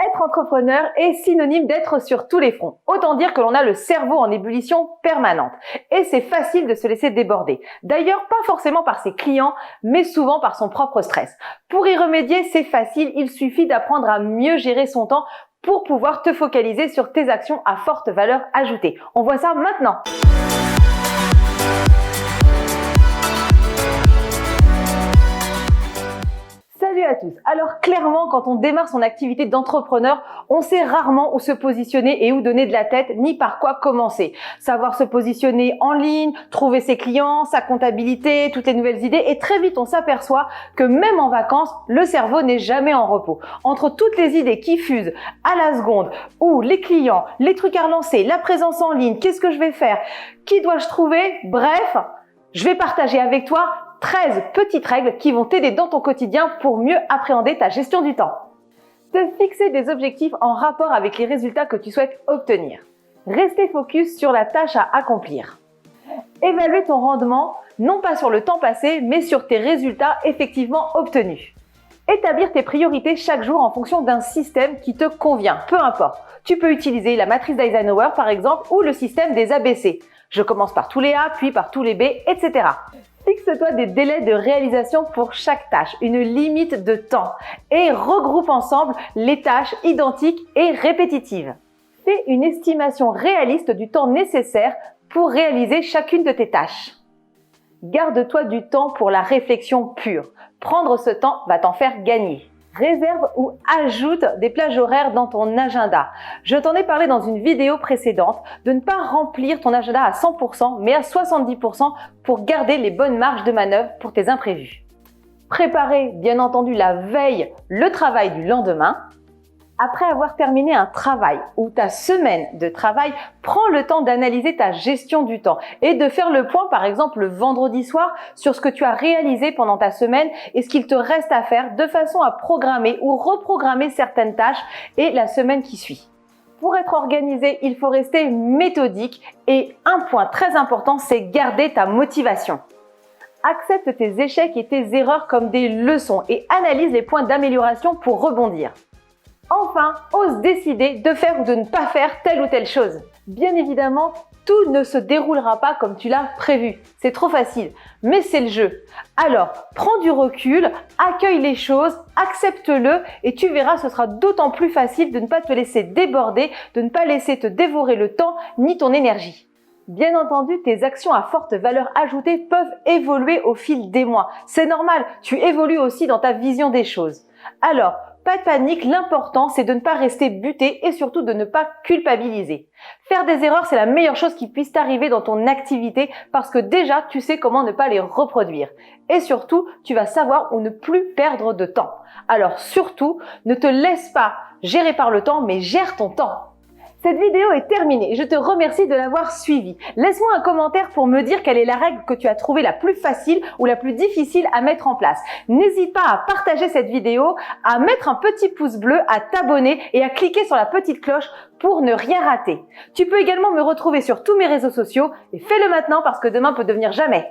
Être entrepreneur est synonyme d'être sur tous les fronts. Autant dire que l'on a le cerveau en ébullition permanente. Et c'est facile de se laisser déborder. D'ailleurs, pas forcément par ses clients, mais souvent par son propre stress. Pour y remédier, c'est facile, il suffit d'apprendre à mieux gérer son temps pour pouvoir te focaliser sur tes actions à forte valeur ajoutée. On voit ça maintenant. Salut à tous. Alors clairement, quand on démarre son activité d'entrepreneur, on sait rarement où se positionner et où donner de la tête, ni par quoi commencer. Savoir se positionner en ligne, trouver ses clients, sa comptabilité, toutes les nouvelles idées, et très vite on s'aperçoit que même en vacances, le cerveau n'est jamais en repos. Entre toutes les idées qui fusent à la seconde, ou les clients, les trucs à relancer, la présence en ligne, qu'est-ce que je vais faire, qui dois-je trouver, bref, je vais partager avec toi 13 petites règles qui vont t'aider dans ton quotidien pour mieux appréhender ta gestion du temps. Te fixer des objectifs en rapport avec les résultats que tu souhaites obtenir. Rester focus sur la tâche à accomplir. Évaluer ton rendement, non pas sur le temps passé, mais sur tes résultats effectivement obtenus. Établir tes priorités chaque jour en fonction d'un système qui te convient, peu importe. Tu peux utiliser la matrice d'Eisenhower par exemple ou le système des ABC. Je commence par tous les A, puis par tous les B, etc. Fixe-toi des délais de réalisation pour chaque tâche, une limite de temps, et regroupe ensemble les tâches identiques et répétitives. Fais une estimation réaliste du temps nécessaire pour réaliser chacune de tes tâches. Garde-toi du temps pour la réflexion pure. Prendre ce temps va t'en faire gagner. Réserve ou ajoute des plages horaires dans ton agenda. Je t'en ai parlé dans une vidéo précédente de ne pas remplir ton agenda à 100% mais à 70% pour garder les bonnes marges de manœuvre pour tes imprévus. Préparer bien entendu la veille le travail du lendemain. Après avoir terminé un travail ou ta semaine de travail, prends le temps d'analyser ta gestion du temps et de faire le point par exemple le vendredi soir sur ce que tu as réalisé pendant ta semaine et ce qu'il te reste à faire de façon à programmer ou reprogrammer certaines tâches et la semaine qui suit. Pour être organisé, il faut rester méthodique et un point très important, c'est garder ta motivation. Accepte tes échecs et tes erreurs comme des leçons et analyse les points d'amélioration pour rebondir. Enfin, ose décider de faire ou de ne pas faire telle ou telle chose. Bien évidemment, tout ne se déroulera pas comme tu l'as prévu. C'est trop facile, mais c'est le jeu. Alors, prends du recul, accueille les choses, accepte-le et tu verras, ce sera d'autant plus facile de ne pas te laisser déborder, de ne pas laisser te dévorer le temps ni ton énergie. Bien entendu, tes actions à forte valeur ajoutée peuvent évoluer au fil des mois. C'est normal, tu évolues aussi dans ta vision des choses. Alors, pas de panique, l'important c'est de ne pas rester buté et surtout de ne pas culpabiliser. Faire des erreurs, c'est la meilleure chose qui puisse t'arriver dans ton activité parce que déjà tu sais comment ne pas les reproduire. Et surtout, tu vas savoir où ne plus perdre de temps. Alors surtout, ne te laisse pas gérer par le temps, mais gère ton temps. Cette vidéo est terminée. Je te remercie de l'avoir suivie. Laisse-moi un commentaire pour me dire quelle est la règle que tu as trouvée la plus facile ou la plus difficile à mettre en place. N'hésite pas à partager cette vidéo, à mettre un petit pouce bleu, à t'abonner et à cliquer sur la petite cloche pour ne rien rater. Tu peux également me retrouver sur tous mes réseaux sociaux et fais-le maintenant parce que demain peut devenir jamais.